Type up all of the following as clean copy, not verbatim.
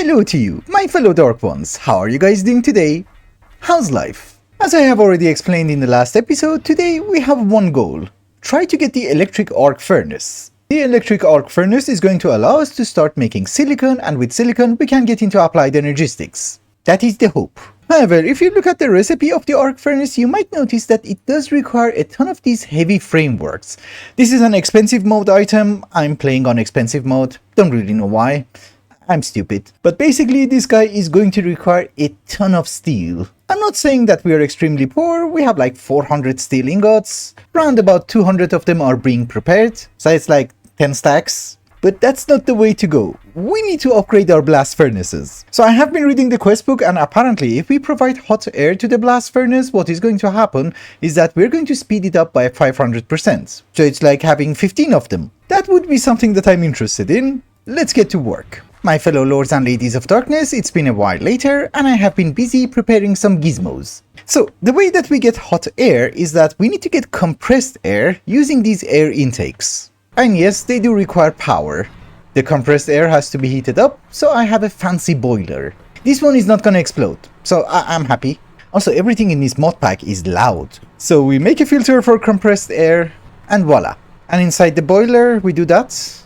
Hello to you, my fellow Dark Ones. How are you guys doing today? How's life? As I have already explained in the last episode, today we have one goal. Try to get the electric arc furnace. The electric arc furnace is going to allow us to start making silicon, and with silicon we can get into applied energistics. That is the hope. However, if you look at the recipe of the arc furnace, you might notice that it does require a ton of these heavy frameworks. This is an expensive mode item. I'm playing on expensive mode. Don't really know why. I'm stupid. But basically this guy is going to require a ton of steel. I'm not saying that we are extremely poor. We have like 400 steel ingots. Around about 200 of them are being prepared. So it's like 10 stacks. But that's not the way to go. We need to upgrade our blast furnaces. So I have been reading the quest book, and apparently if we provide hot air to the blast furnace, what is going to happen is that we're going to speed it up by 500%. So it's like having 15 of them. That would be something that I'm interested in. Let's get to work. My fellow lords and ladies of darkness, it's been a while later and I have been busy preparing some gizmos. So the way that we get hot air is that we need to get compressed air using these air intakes. And yes, they do require power. The compressed air has to be heated up, so I have a fancy boiler. This one is not gonna explode, so I'm happy. Also, everything in this mod pack is loud. So we make a filter for compressed air and voila. And inside the boiler we do that.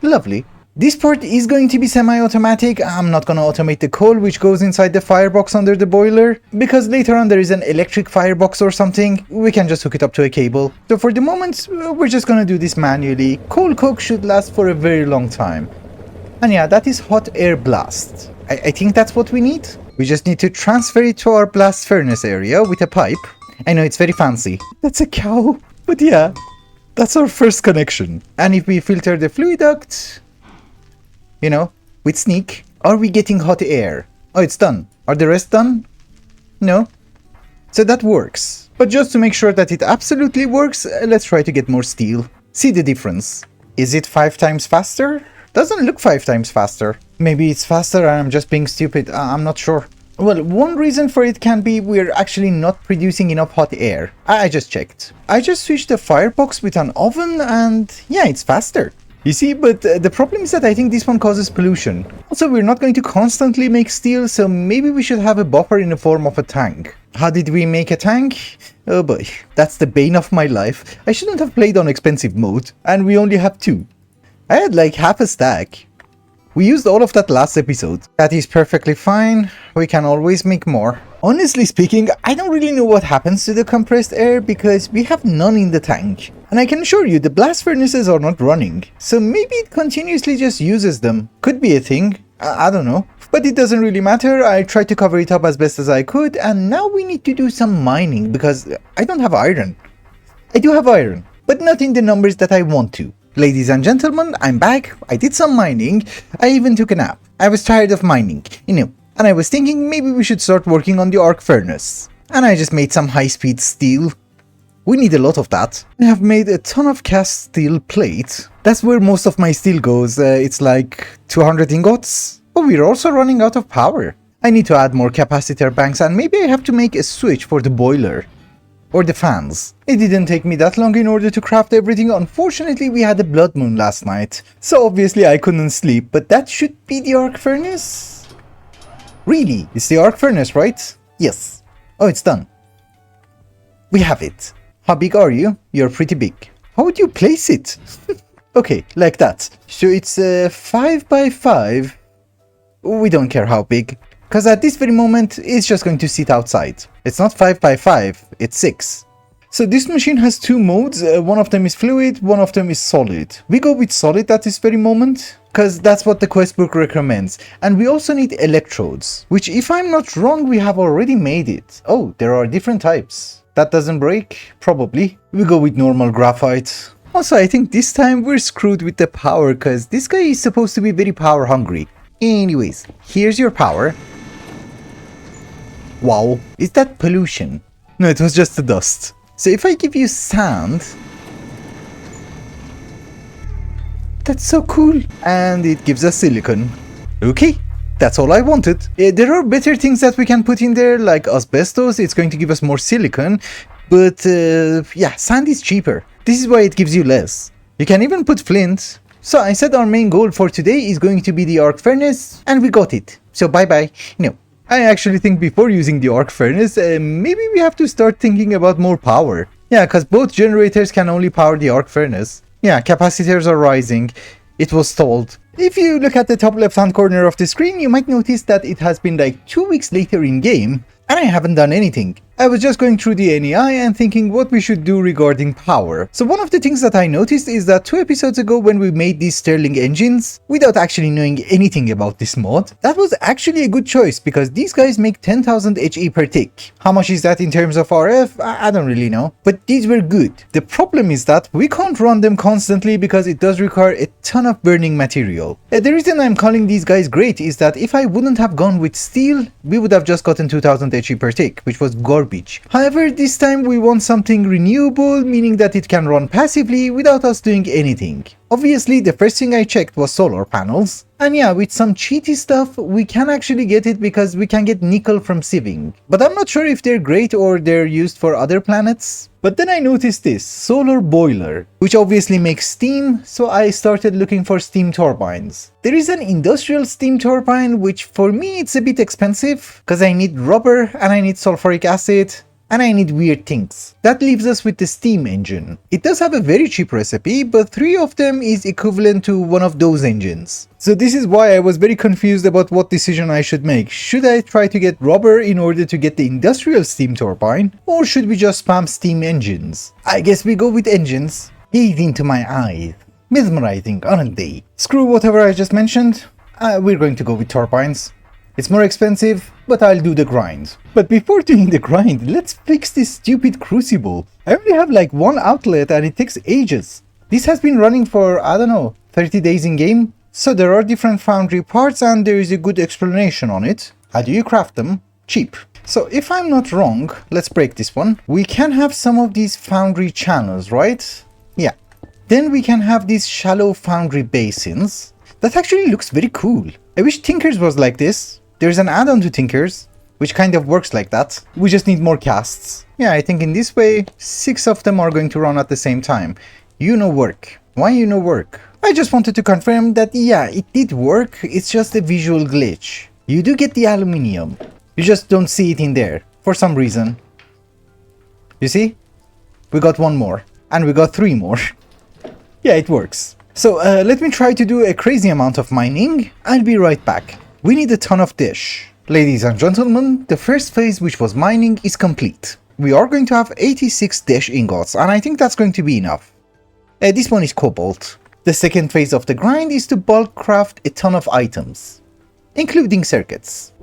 Lovely. This part is going to be semi-automatic. I'm not gonna automate the coal which goes inside the firebox under the boiler, because later on there is an electric firebox or something. We can just hook it up to a cable. So for the moment, we're just gonna do this manually. Coal coke should last for a very long time. And yeah, that is hot air blast. I think that's what we need. We just need to transfer it to our blast furnace area with a pipe. I know it's very fancy. That's a cow. But yeah, that's our first connection. And if we filter the fluid duct, you know, with sneak, are we getting hot air? Oh, it's done. Are the rest done? No. So that works. But just to make sure that it absolutely works, let's try to get more steel. See the difference. Is it 5 times faster? Doesn't look 5 times faster. Maybe it's faster and I'm just being stupid. I'm not sure. Well, one reason for it can be we're actually not producing enough hot air. I just checked. I just switched the firebox with an oven and yeah, it's faster. You see, but the problem is that I think this one causes pollution. Also, we're not going to constantly make steel, so maybe we should have a buffer in the form of a tank. How did we make a tank? Oh boy, that's the bane of my life. I shouldn't have played on expensive mode, and we only have 2. I had like half a stack. We used all of that last episode. That is perfectly fine. We can always make more. Honestly speaking, I don't really know what happens to the compressed air because we have none in the tank. And I can assure you the blast furnaces are not running. So maybe it continuously just uses them. Could be a thing. I don't know. But it doesn't really matter. I tried to cover it up as best as I could. And now we need to do some mining because I don't have iron. I do have iron, but not in the numbers that I want to. Ladies and gentlemen, I'm back. I did some mining. I even took a nap. I was tired of mining, you know, and I was thinking maybe we should start working on the arc furnace. And I just made some high-speed steel. We need a lot of that. I have made a ton of cast steel plate. That's where most of my steel goes. It's like 200 ingots. But we're also running out of power. I need to add more capacitor banks and maybe I have to make a switch for the boiler. Or the fans. It didn't take me that long in order to craft everything. Unfortunately, we had a blood moon last night. So obviously I couldn't sleep, but that should be the arc furnace? Really? It's the arc furnace, right? Yes. Oh, it's done. We have it. How big are you? You're pretty big. How would you place it? Okay, like that. So it's 5 by 5. We don't care how big. Because at this very moment, it's just going to sit outside. It's not 5 by 5, it's 6. So this machine has 2 modes. One of them is fluid, one of them is solid. We go with solid at this very moment, because that's what the quest book recommends. And we also need electrodes, which if I'm not wrong, we have already made it. Oh, there are different types. That doesn't break? Probably. We go with normal graphite. Also, I think this time we're screwed with the power, because this guy is supposed to be very power hungry. Anyways, here's your power. Wow, is that pollution? No, it was just the dust. So if I give you sand... That's so cool. And it gives us silicon. Okay, that's all I wanted. There are better things that we can put in there, like asbestos. It's going to give us more silicon. But yeah, sand is cheaper. This is why it gives you less. You can even put flint. So I said our main goal for today is going to be the arc furnace, and we got it. So bye bye. No. I actually think before using the arc furnace, maybe we have to start thinking about more power. Yeah, cause both generators can only power the arc furnace. Yeah, capacitors are rising. It was stalled. If you look at the top left hand corner of the screen, you might notice that it has been like 2 weeks later in game, and I haven't done anything. I was just going through the NEI and thinking what we should do regarding power. So one of the things that I noticed is that 2 episodes ago when we made these Stirling engines, without actually knowing anything about this mod, that was actually a good choice because these guys make 10,000 HE per tick. How much is that in terms of RF? I don't really know. But these were good. The problem is that we can't run them constantly because it does require a ton of burning material. The reason I'm calling these guys great is that if I wouldn't have gone with steel, we would have just gotten 2000 HE per tick, which was garbage. However, this time we want something renewable, meaning that it can run passively without us doing anything. Obviously, the first thing I checked was solar panels. And yeah, with some cheaty stuff, we can actually get it because we can get nickel from sieving. But I'm not sure if they're great or they're used for other planets. But then I noticed this, solar boiler, which obviously makes steam, so I started looking for steam turbines. There is an industrial steam turbine, which for me it's a bit expensive, because I need rubber and I need sulfuric acid. And I need weird things. That leaves us with the steam engine. It does have a very cheap recipe, but 3 of them is equivalent to one of those engines. So this is why I was very confused about what decision I should make. Should I try to get rubber in order to get the industrial steam turbine, or should we just spam steam engines? I guess we go with engines. Gaze into my eyes. Mesmerizing, aren't they? Screw whatever I just mentioned. We're going to go with turbines. It's more expensive, but I'll do the grind. But before doing the grind, let's fix this stupid crucible. I only have like one outlet and it takes ages. This has been running for, I don't know, 30 days in game. So there are different Foundry parts and there is a good explanation on it. How do you craft them? Cheap. So if I'm not wrong, let's break this one. We can have some of these Foundry channels, right? Yeah. Then we can have these shallow Foundry basins. That actually looks very cool. I wish Tinkers was like this. There's an add-on to Tinkers, which kind of works like that. We just need more casts. Yeah, I think in this way, 6 of them are going to run at the same time. Work. Why work? I just wanted to confirm that yeah, it did work, it's just a visual glitch. You do get the aluminium. You just don't see it in there, for some reason. You see? We got 1 more. And we got 3 more. Yeah, it works. So let me try to do a crazy amount of mining. I'll be right back. We need a ton of dish. Ladies and gentlemen, the first phase, which was mining, is complete. We are going to have 86 dish ingots, and I think that's going to be enough. This one is cobalt. The second phase of the grind is to bulk craft a ton of items, including circuits.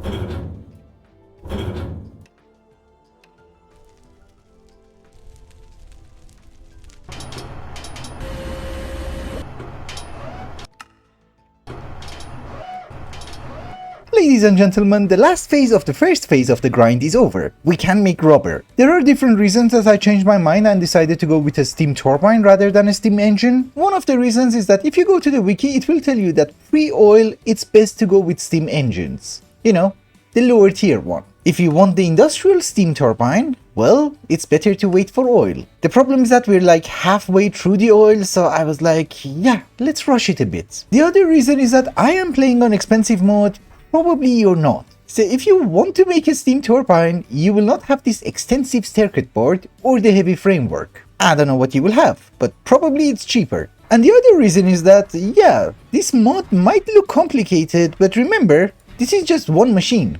Ladies and gentlemen, the last phase of the first phase of the grind is over. We can make rubber. There are different reasons that I changed my mind and decided to go with a steam turbine rather than a steam engine. One of the reasons is that if you go to the wiki, it will tell you that pre-oil, it's best to go with steam engines. You know, the lower tier one. If you want the industrial steam turbine, well, it's better to wait for oil. The problem is that we're like halfway through the oil, so I was like, yeah, let's rush it a bit. The other reason is that I am playing on expensive mode. Probably you're not. So if you want to make a steam turbine, you will not have this extensive circuit board or the heavy framework. I don't know what you will have, but probably it's cheaper. And the other reason is that, yeah, this mod might look complicated, but remember, this is just one machine.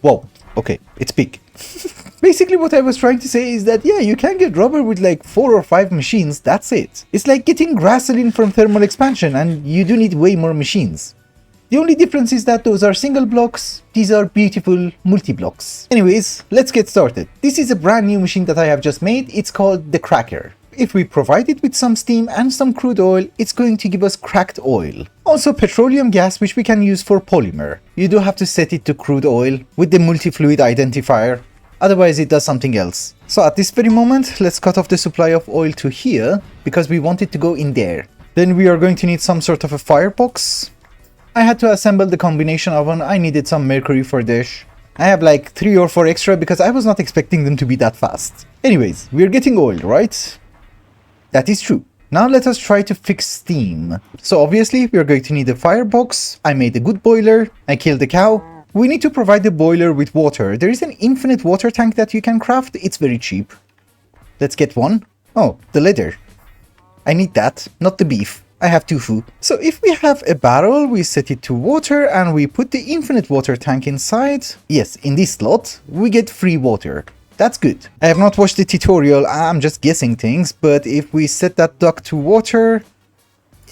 Whoa, okay, it's big. Basically what I was trying to say is that, yeah, you can get rubber with like 4 or 5 machines, that's it. It's like getting gasoline from thermal expansion, and you do need way more machines. The only difference is that those are single blocks, these are beautiful multi-blocks. Anyways, let's get started. This is a brand new machine that I have just made, it's called the Cracker. If we provide it with some steam and some crude oil, it's going to give us cracked oil. Also petroleum gas, which we can use for polymer. You do have to set it to crude oil with the multi-fluid identifier, otherwise it does something else. So at this very moment, let's cut off the supply of oil to here, because we want it to go in there. Then we are going to need some sort of a firebox. I had to assemble the combination oven. I needed some mercury for dish. I have like 3 or 4 extra because I was not expecting them to be that fast. Anyways, we're getting oil, right? That is true. Now let us try to fix steam. So obviously we are going to need a firebox. I made a good boiler. I killed the cow. We need to provide the boiler with water. There is an infinite water tank that you can craft. It's very cheap. Let's get one. Oh, the leather. I need that, not the beef. I have tofu. So if we have a barrel, we set it to water and we put the infinite water tank inside. Yes, in this slot, we get free water. That's good. I have not watched the tutorial, I'm just guessing things, but if we set that duct to water,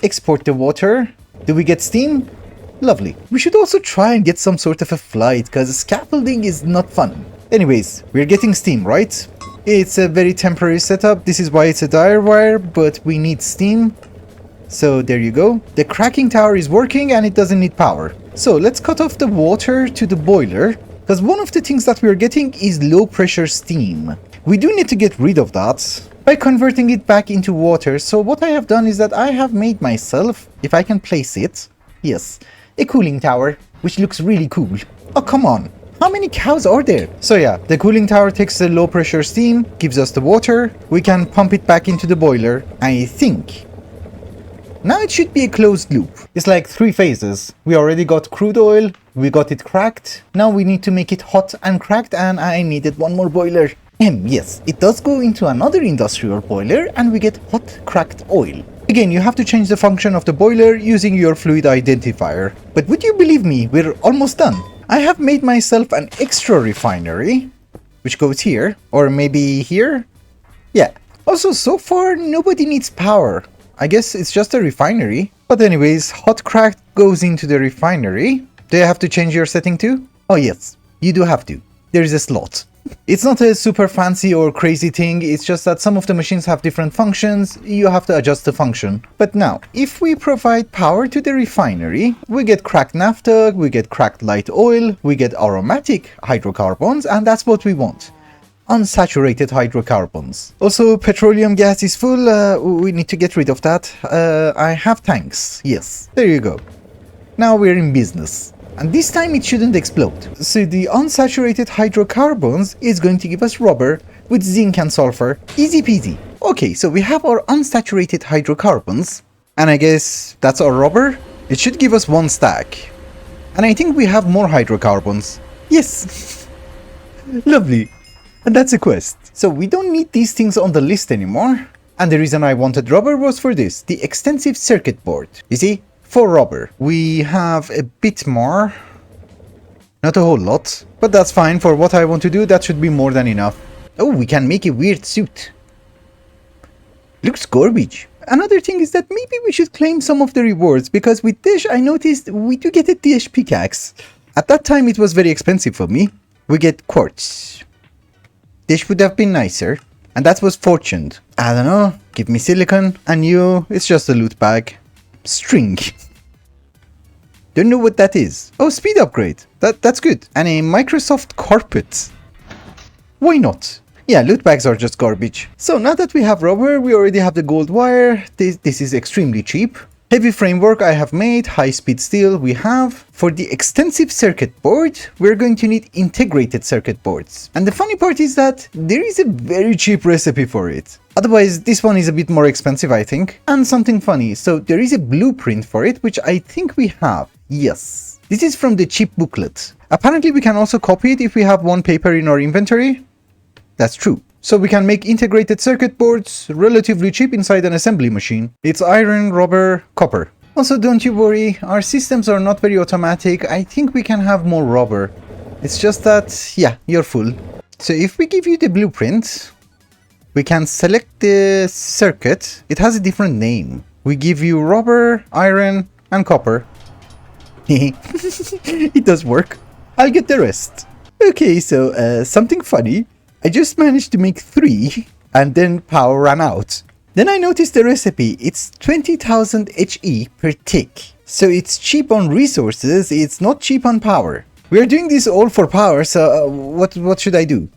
export the water, do we get steam? Lovely. We should also try and get some sort of a flight, because scaffolding is not fun. Anyways, we're getting steam, right? It's a very temporary setup, this is why it's a dire wire, but we need steam. So there you go. The cracking tower is working and it doesn't need power. So let's cut off the water to the boiler. Because one of the things that we are getting is low pressure steam. We do need to get rid of that by converting it back into water. So what I have done is that I have made myself, if I can place it, yes, a cooling tower, which looks really cool. Oh, come on. How many cows are there? So yeah, the cooling tower takes the low pressure steam, gives us the water. We can pump it back into the boiler. I think now it should be a closed loop. It's like 3 phases. We already got crude oil, we got it cracked. Now we need to make it hot and cracked and I needed one more boiler. Yes, it does go into another industrial boiler and we get hot cracked oil. Again, you have to change the function of the boiler using your fluid identifier. But would you believe me, we're almost done. I have made myself an extra refinery, which goes here, or maybe here? Yeah. Also, so far, nobody needs power. I guess it's just a refinery. But anyways, hot cracked goes into the refinery. Do you have to change your setting too? Oh yes, you do have to. There is a slot. It's not a super fancy or crazy thing, it's just that some of the machines have different functions, you have to adjust the function. But now, if we provide power to the refinery, we get cracked naphtha, we get cracked light oil, we get aromatic hydrocarbons, and that's what we want. Unsaturated hydrocarbons. Also, petroleum gas is full, we need to get rid of that. I have tanks, yes, there you go. Now we're in business. And this time it shouldn't explode. So the unsaturated hydrocarbons is going to give us rubber with zinc and sulfur. Easy peasy. Okay, so we have our unsaturated hydrocarbons. And I guess that's our rubber. It should give us 1 stack. And I think we have more hydrocarbons. Yes. Lovely. And that's a quest. So we don't need these things on the list anymore. And the reason I wanted rubber was for this. The extensive circuit board. You see? For rubber, we have a bit more, not a whole lot, but that's fine. For what I want to do, that should be more than enough. Oh, we can make a weird suit. Looks garbage. Another thing is that maybe we should claim some of the rewards, because with Dish I noticed we do get a Dish pickaxe. At that time it was very expensive for me. We get quartz. Dish would have been nicer, and that was fortuned. I don't know, give me silicon, and you, it's just a loot bag. String. Don't know what that is. Oh, speed upgrade. That's good. And a Microsoft carpet. Why not? Yeah, loot bags are just garbage. So now that we have rubber, we already have the gold wire. This is extremely cheap. Heavy framework I have made, high speed steel we have. For the extensive circuit board, we're going to need integrated circuit boards. And the funny part is that there is a very cheap recipe for it. Otherwise, this one is a bit more expensive, I think. And something funny, so there is a blueprint for it, which I think we have. Yes. This is from the cheap booklet. Apparently we can also copy it if we have 1 paper in our inventory. That's true. So we can make integrated circuit boards relatively cheap inside an assembly machine. It's iron, rubber, copper. Also, don't you worry, our systems are not very automatic. I think we can have more rubber. It's just that, yeah, you're full. So if we give you the blueprint, we can select the circuit. It has a different name. We give you rubber, iron, and copper. It does work. I'll get the rest. Okay, so something funny. I just managed to make 3 and then power ran out. Then I noticed the recipe. It's 20,000 HE per tick. So it's cheap on resources, it's not cheap on power. We are doing this all for power, so what should I do?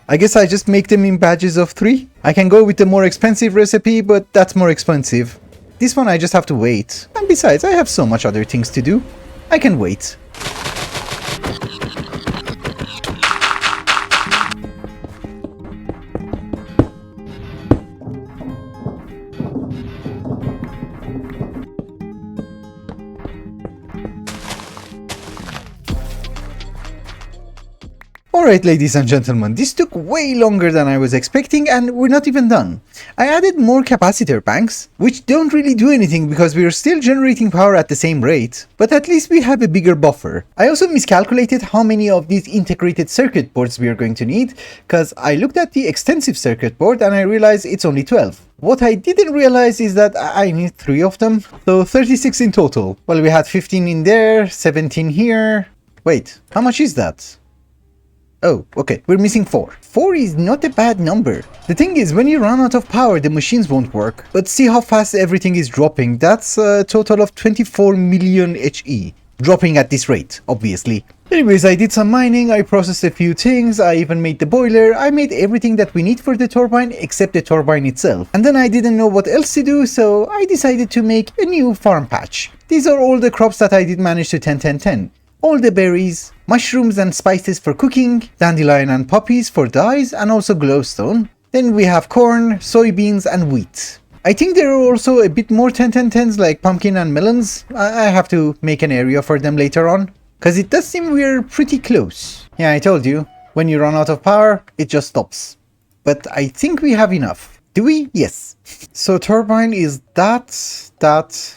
I guess I just make them in batches of 3. I can go with the more expensive recipe, but that's more expensive. This one I just have to wait. And besides, I have so much other things to do. I can wait. Alright ladies and gentlemen, this took way longer than I was expecting and we're not even done. I added more capacitor banks, which don't really do anything because we're still generating power at the same rate, but at least we have a bigger buffer. I also miscalculated how many of these integrated circuit boards we are going to need, because I looked at the extensive circuit board and I realized it's only 12. What I didn't realize is that I need 3 of them, so 36 in total. Well, we had 15 in there, 17 here. Wait, how much is that? Oh, okay, we're missing 4. 4 is not a bad number. The thing is, when you run out of power, the machines won't work. But see how fast everything is dropping. That's a total of 24 million HE. Dropping at this rate, obviously. Anyways, I did some mining, I processed a few things, I even made the boiler, I made everything that we need for the turbine except the turbine itself. And then I didn't know what else to do, so I decided to make a new farm patch. These are all the crops that I did manage to 10-10-10. All the berries, mushrooms and spices for cooking, dandelion and poppies for dyes, and also glowstone. Then we have corn, soybeans and wheat. I think there are also a bit more 10-10-10s like pumpkin and melons. I have to make an area for them later on, because it does seem we're pretty close. Yeah, I told you, when you run out of power, it just stops. But I think we have enough. Do we? Yes. So turbine is that,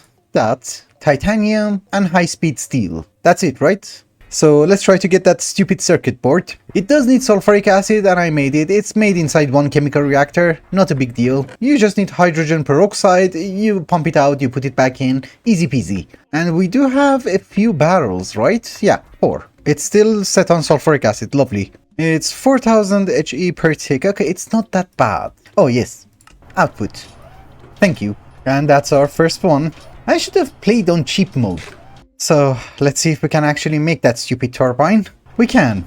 titanium and high-speed steel. That's it, right? So let's try to get that stupid circuit board. It does need sulfuric acid and I made it. It's made inside one chemical reactor. Not a big deal. You just need hydrogen peroxide. You pump it out, you put it back in. Easy peasy. And we do have a few barrels, right? Yeah, 4. It's still set on sulfuric acid. Lovely. It's 4000 HE per tick. Okay, it's not that bad. Oh yes. Output. Thank you. And that's our first one. I should have played on cheap mode. So, let's see if we can actually make that stupid turbine. We can.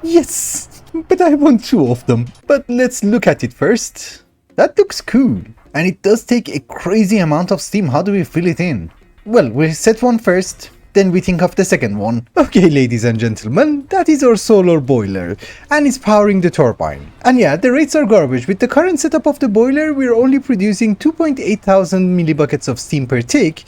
Yes, but I want 2 of them. But let's look at it first. That looks cool. And it does take a crazy amount of steam. How do we fill it in? Well, we'll set one first, then we think of the second one. Okay, ladies and gentlemen, that is our solar boiler. And it's powering the turbine. And yeah, the rates are garbage. With the current setup of the boiler, we're only producing 2,800 millibuckets of steam per tick,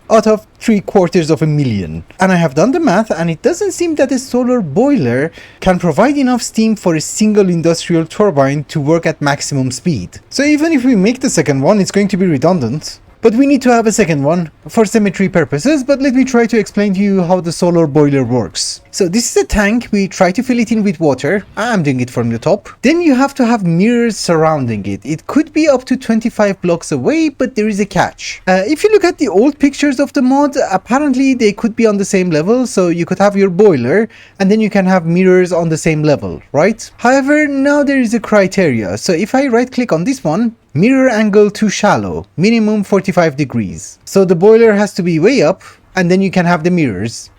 out of 750,000. And I have done the math and it doesn't seem that a solar boiler can provide enough steam for a single industrial turbine to work at maximum speed. So even if we make the second one, it's going to be redundant. But we need to have a second one for symmetry purposes, but let me try to explain to you how the solar boiler works. So this is a tank, we try to fill it in with water. I'm doing it from the top. Then you have to have mirrors surrounding it. It could be up to 25 blocks away, but there is a catch. If you look at the old pictures of the mod, apparently they could be on the same level, so you could have your boiler, and then you can have mirrors on the same level, right? However, now there is a criteria. So if I right click on this one, mirror angle too shallow, minimum 45 degrees. So the boiler has to be way up, and then you can have the mirrors.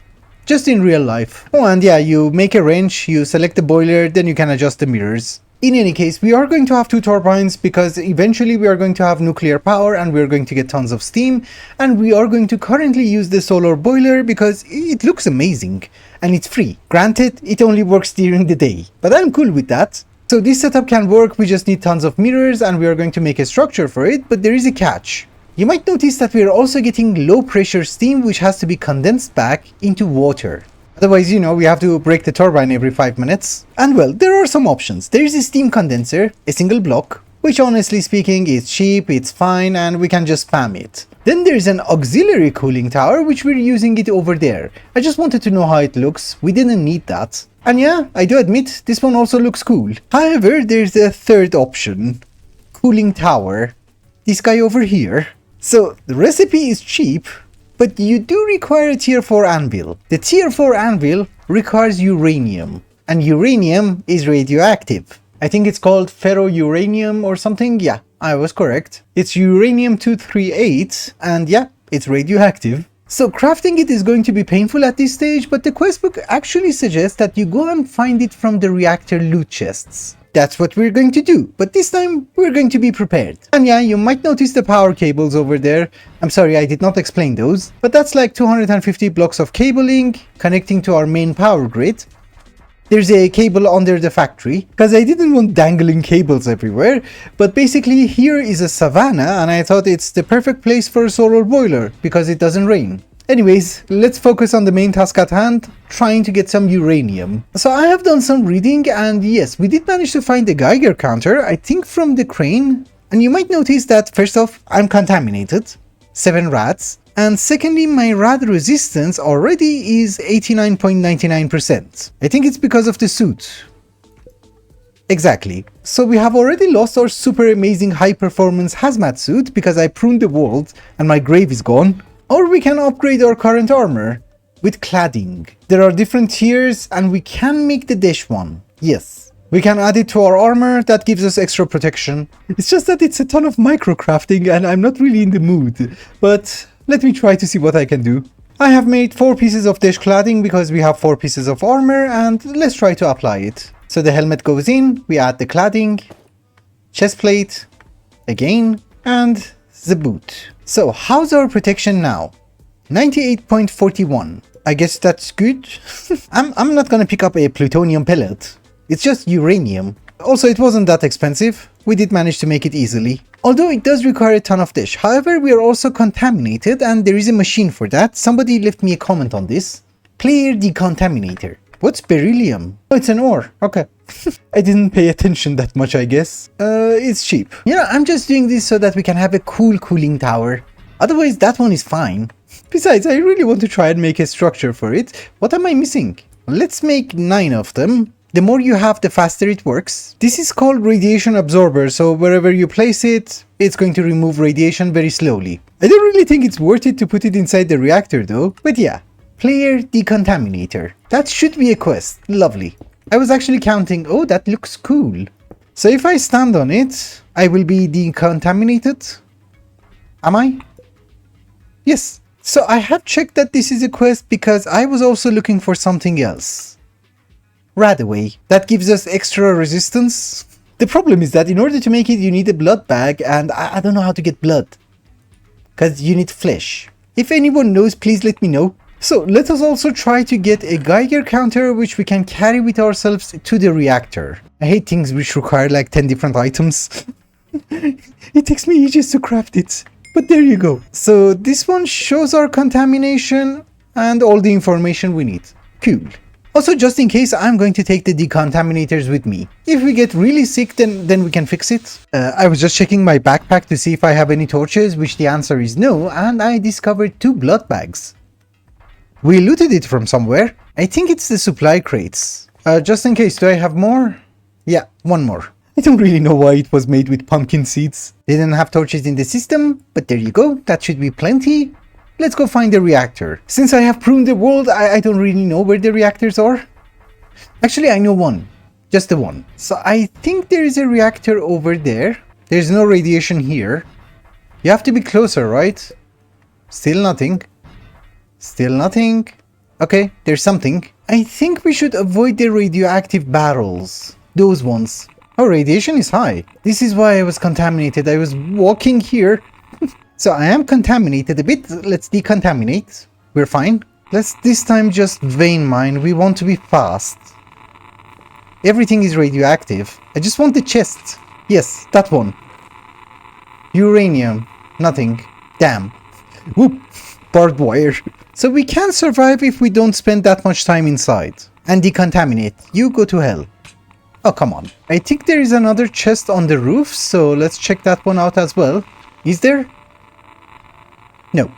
Just in real life. Oh, and yeah, you make a wrench, you select the boiler, then you can adjust the mirrors. In any case, we are going to have 2 turbines because eventually we are going to have nuclear power and we are going to get tons of steam. And we are going to currently use the solar boiler because it looks amazing. And it's free. Granted, it only works during the day. But I'm cool with that. So this setup can work, we just need tons of mirrors and we are going to make a structure for it, but there is a catch. You might notice that we are also getting low pressure steam which has to be condensed back into water. Otherwise, you know, we have to break the turbine every 5 minutes. And well, there are some options. There is a steam condenser, a single block, which honestly speaking is cheap, it's fine, and we can just spam it. Then there's an auxiliary cooling tower, which we're using it over there. I just wanted to know how it looks, we didn't need that. And yeah, I do admit, this one also looks cool. However, there's a third option. Cooling tower. This guy over here. So, the recipe is cheap, but you do require a tier 4 anvil. The tier 4 anvil requires uranium. And uranium is radioactive. I think it's called ferro-uranium or something. Yeah, I was correct. It's uranium-238, and yeah, it's radioactive. So crafting it is going to be painful at this stage, but the questbook actually suggests that you go and find it from the reactor loot chests. That's what we're going to do, but this time we're going to be prepared. And yeah, you might notice the power cables over there. I'm sorry, I did not explain those, but that's like 250 blocks of cabling connecting to our main power grid. There's a cable under the factory, because I didn't want dangling cables everywhere, but basically here is a savanna and I thought it's the perfect place for a solar boiler, because it doesn't rain. Anyways, let's focus on the main task at hand, trying to get some uranium. So I have done some reading, and yes, we did manage to find the Geiger counter, I think from the crane. And you might notice that first off, I'm contaminated, 7 rads. And secondly, my rad resistance already is 89.99%. I think it's because of the suit. Exactly. So we have already lost our super amazing high performance hazmat suit because I pruned the world and my grave is gone. Or we can upgrade our current armor with cladding. There are different tiers and we can make the dash one. Yes. We can add it to our armor, that gives us extra protection. It's just that it's a ton of micro crafting and I'm not really in the mood. But let me try to see what I can do. I have made 4 pieces of dash cladding because we have 4 pieces of armor, and let's try to apply it. So the helmet goes in, we add the cladding, chest plate, again, and the boot. So how's our protection now? 98.41. I guess that's good. I'm not gonna pick up a plutonium pellet. It's just uranium. Also, it wasn't that expensive. We did manage to make it easily. Although it does require a ton of dash. However, we are also contaminated and there is a machine for that. Somebody left me a comment on this. Player decontaminator. What's beryllium? Oh, it's an ore. Okay. I didn't pay attention that much, I guess. It's cheap. You know, I'm just doing this so that we can have a cool cooling tower. Otherwise, that one is fine. Besides, I really want to try and make a structure for it. What am I missing? Let's make 9 of them. The more you have, the faster it works. This is called radiation absorber, so wherever you place it, it's going to remove radiation very slowly. I don't really think it's worth it to put it inside the reactor though, but yeah. Player decontaminator. That should be a quest. Lovely. I was actually counting. Oh, that looks cool. So if I stand on it, I will be decontaminated. Am I? Yes. So I have checked that this is a quest because I was also looking for something else. Radaway. That gives us extra resistance. The problem is that in order to make it, you need a blood bag, and I don't know how to get blood. Because you need flesh. If anyone knows, please let me know. So let us also try to get a Geiger counter which we can carry with ourselves to the reactor. I hate things which require like 10 different items. It takes me ages to craft it. But there you go. So this one shows our contamination and all the information we need. Cool. Also, just in case, I'm going to take the decontaminators with me. If we get really sick, then we can fix it. I was just checking my backpack to see if I have any torches, which the answer is no, and I discovered 2 blood bags. We looted it from somewhere. I think it's the supply crates. Just in case, do I have more? Yeah, 1 more. I don't really know why it was made with pumpkin seeds. They didn't have torches in the system, but there you go, that should be plenty. Let's go find the reactor. Since I have pruned the world, I don't really know where the reactors are. Actually, I know one. Just the one. So I think there is a reactor over there. There's no radiation here. You have to be closer, right? Still nothing. Still nothing. Okay, there's something. I think we should avoid the radioactive barrels. Those ones. Oh, radiation is high. This is why I was contaminated. I was walking here. So I am contaminated a bit. Let's decontaminate. We're fine. Let's this time just vein mine. We want to be fast. Everything is radioactive. I just want the chest. Yes, that one. Uranium. Nothing. Damn. Whoop. Barbed wire. So we can survive if we don't spend that much time inside. And decontaminate. You go to hell. Oh, come on. I think there is another chest on the roof, so let's check that one out as well. Is there? No.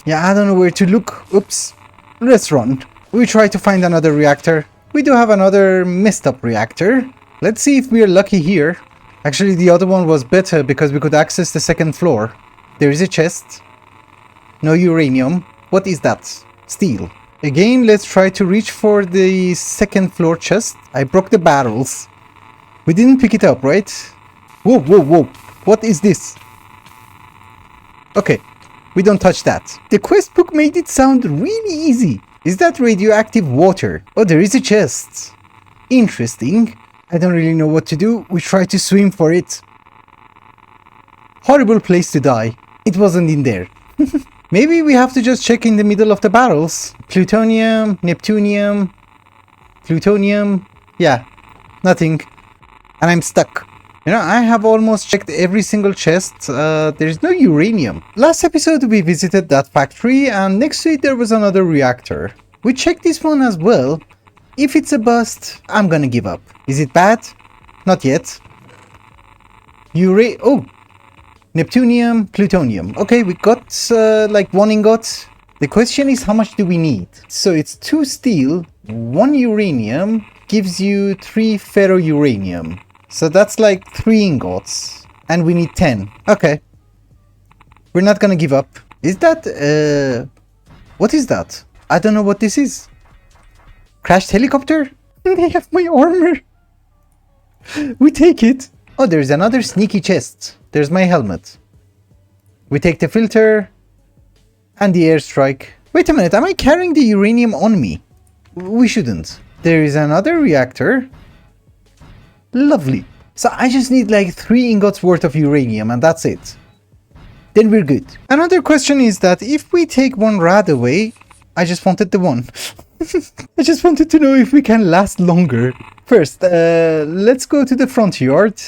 Yeah, I don't know where to look. Oops. Let's run. We try to find another reactor. We do have another messed up reactor. Let's see if we're lucky here. Actually, the other one was better because we could access the 2nd floor. There is a chest. No uranium. What is that? Steel. Again, let's try to reach for the 2nd floor chest. I broke the barrels. We didn't pick it up, right? Whoa, whoa, whoa. What is this? Okay. We don't touch that. The quest book made it sound really easy. Is that radioactive water? Oh, there is a chest. Interesting. I don't really know what to do. We try to swim for it. Horrible place to die. It wasn't in there. Maybe we have to just check in the middle of the barrels. Plutonium, Neptunium, plutonium. Yeah, nothing. And I'm stuck. You know, I have almost checked every single chest. There's no uranium. Last episode we visited that factory and next to it there was another reactor. We checked this one as well. If it's a bust, I'm gonna give up. Is it bad? Not yet. Oh! Neptunium, plutonium. Okay, we got like 1 ingot. The question is how much do we need? So it's 2 steel, 1 uranium gives you 3 ferro-uranium. So that's like 3 ingots. And we need 10. Okay. We're not gonna give up. Is that what is that? I don't know what this is. Crashed helicopter? They have my armor. We take it. Oh, there's another sneaky chest. There's my helmet. We take the filter and the airstrike. Wait a minute, am I carrying the uranium on me? We shouldn't. There is another reactor. Lovely. So I just need like 3 ingots worth of uranium and that's it. Then we're good. Another question is that if we take 1 rad away, I just wanted the 1. I just wanted to know if we can last longer. First, let's go to the front yard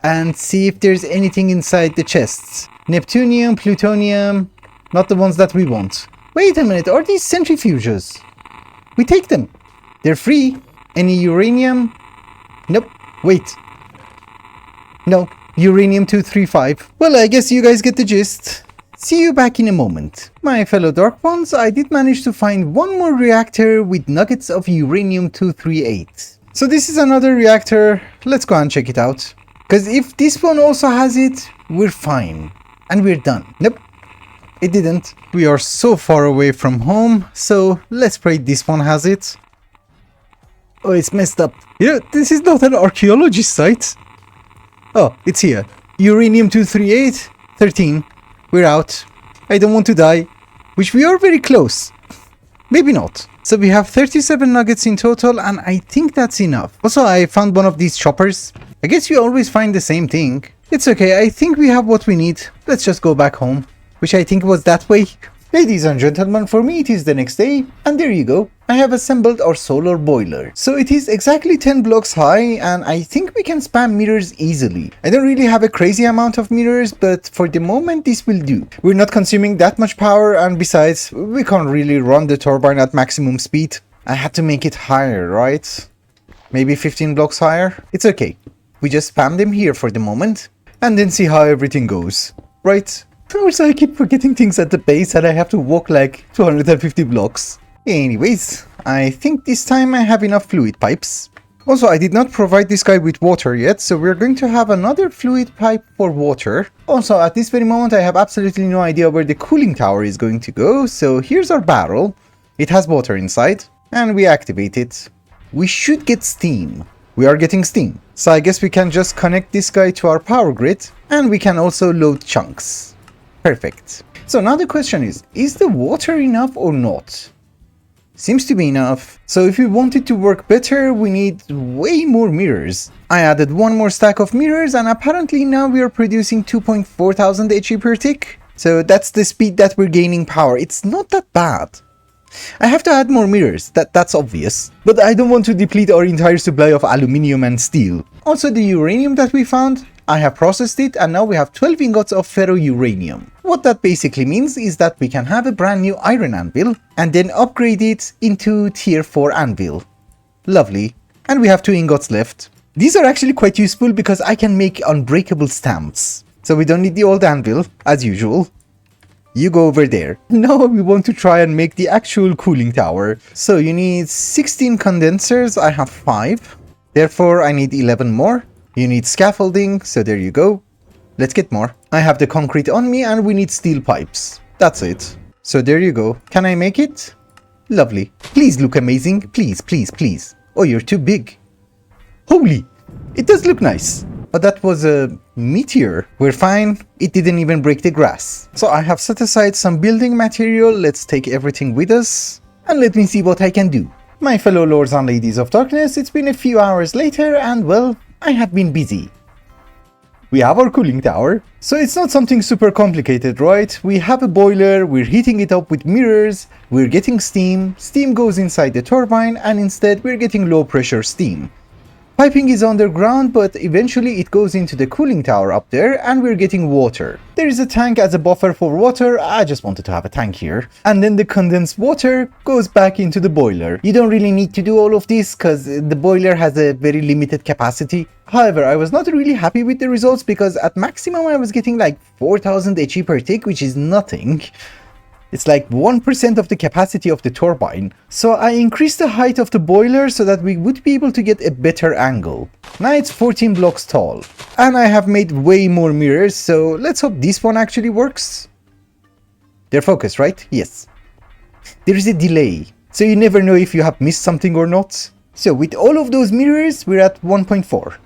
and see if there's anything inside the chests. Neptunium, plutonium, not the ones that we want. Wait a minute, are these centrifuges? We take them. They're free. Any uranium? Nope. Wait. No, uranium-235. Well, I guess you guys get the gist. See you back in a moment. My fellow Dark Ones, I did manage to find 1 more reactor with nuggets of uranium-238. So this is another reactor. Let's go and check it out. Because if this one also has it, we're fine. And we're done. Nope. It didn't. We are so far away from home, so let's pray this one has it. Oh, it's messed up. Yeah, this is not an archaeology site. Oh, it's here. Uranium-238, 13. We're out. I don't want to die. Which we are very close. Maybe not. So we have 37 nuggets in total and I think that's enough. Also, I found one of these choppers. I guess you always find the same thing. It's okay, I think we have what we need. Let's just go back home. Which I think was that way. Ladies and gentlemen, for me it is the next day, and there you go. I have assembled our solar boiler. So it is exactly 10 blocks high, and I think we can spam mirrors easily. I don't really have a crazy amount of mirrors, but for the moment this will do. We're not consuming that much power, and besides, we can't really run the turbine at maximum speed. I had to make it higher, right? Maybe 15 blocks higher? It's okay. We just spam them here for the moment, and then see how everything goes. Right? Also, I keep forgetting things at the base and I have to walk like 250 blocks. Anyways, I think this time I have enough fluid pipes. Also, I did not provide this guy with water yet, so we're going to have another fluid pipe for water. Also, at this very moment, I have absolutely no idea where the cooling tower is going to go, so here's our barrel. It has water inside, and we activate it. We should get steam. We are getting steam. So I guess we can just connect this guy to our power grid, and we can also load chunks. Perfect. So now the question is the water enough or not? Seems to be enough. So if we want it to work better, we need way more mirrors. I added 1 more stack of mirrors and apparently now we are producing 2,400 HE per tick. So that's the speed that we're gaining power. It's not that bad. I have to add more mirrors, that's obvious. But I don't want to deplete our entire supply of aluminium and steel. Also, the uranium that we found, I have processed it and now we have 12 ingots of ferro-uranium. What that basically means is that we can have a brand new iron anvil and then upgrade it into tier 4 anvil. Lovely. And we have 2 ingots left. These are actually quite useful because I can make unbreakable stamps. So we don't need the old anvil, as usual. You go over there. Now we want to try and make the actual cooling tower. So you need 16 condensers, I have 5. Therefore I need 11 more. You need scaffolding, so there you go. Let's get more. I have the concrete on me and we need steel pipes. That's it. So there you go. Can I make it? Lovely. Please look amazing. Please, please, please. Oh, you're too big. Holy! It does look nice. But that was a meteor. We're fine. It didn't even break the grass. So I have set aside some building material. Let's take everything with us. And let me see what I can do. My fellow lords and ladies of darkness, it's been a few hours later and well, I have been busy. We have our cooling tower, so it's not something super complicated, right? We have a boiler, we're heating it up with mirrors, we're getting steam, steam goes inside the turbine, and instead we're getting low pressure steam. Piping is underground, but eventually it goes into the cooling tower up there and we're getting water. There is a tank as a buffer for water. I just wanted to have a tank here. And then the condensed water goes back into the boiler. You don't really need to do all of this because the boiler has a very limited capacity. However, I was not really happy with the results because at maximum I was getting like 4000 HE per tick, which is nothing. It's like 1% of the capacity of the turbine. So I increased the height of the boiler so that we would be able to get a better angle. Now it's 14 blocks tall. And I have made way more mirrors, so let's hope this one actually works. They're focused, right? Yes. There is a delay, so you never know if you have missed something or not. So with all of those mirrors, we're at 1.4.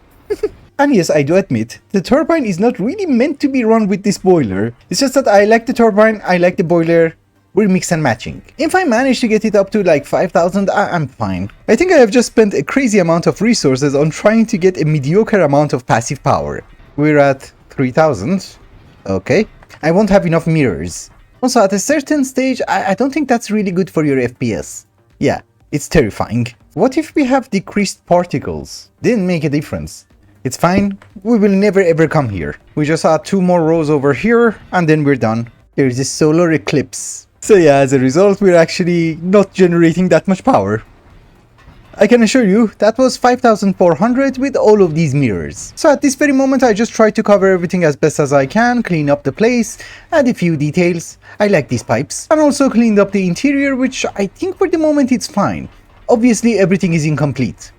And yes, I do admit, the turbine is not really meant to be run with this boiler. It's just that I like the turbine, I like the boiler, we're mix and matching. If I manage to get it up to like 5000, I'm fine. I think I have just spent a crazy amount of resources on trying to get a mediocre amount of passive power. We're at 3000. Okay. I won't have enough mirrors. Also, at a certain stage, I don't think that's really good for your FPS. Yeah, it's terrifying. What if we have decreased particles? Didn't make a difference. It's fine, we will never ever come here. We just add 2 more rows over here and then we're done. There is a solar eclipse. So yeah, as a result, we're actually not generating that much power. I can assure you, that was 5400 with all of these mirrors. So at this very moment, I just try to cover everything as best as I can, clean up the place, add a few details. I like these pipes. And also cleaned up the interior, which I think for the moment it's fine. Obviously, everything is incomplete.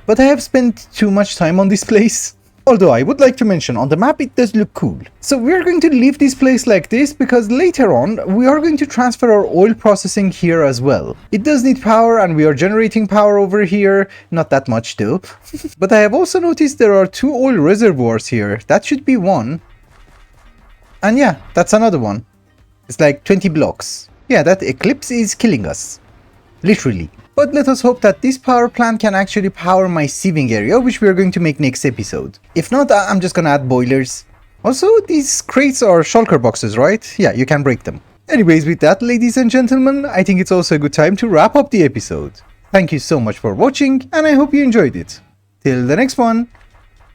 But I have spent too much time on this place. Although I would like to mention, on the map it does look cool. So we're going to leave this place like this because later on we are going to transfer our oil processing here as well. It does need power and we are generating power over here. Not that much though. But I have also noticed there are 2 oil reservoirs here. That should be one. And yeah, that's another one. It's like 20 blocks. Yeah, that eclipse is killing us. Literally. But let us hope that this power plant can actually power my sieving area, which we are going to make next episode. If not, I'm just gonna add boilers. Also, these crates are shulker boxes, right? Yeah, you can break them. Anyways, with that, ladies and gentlemen, I think it's also a good time to wrap up the episode. Thank you so much for watching, and I hope you enjoyed it. Till the next one,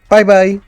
bye bye.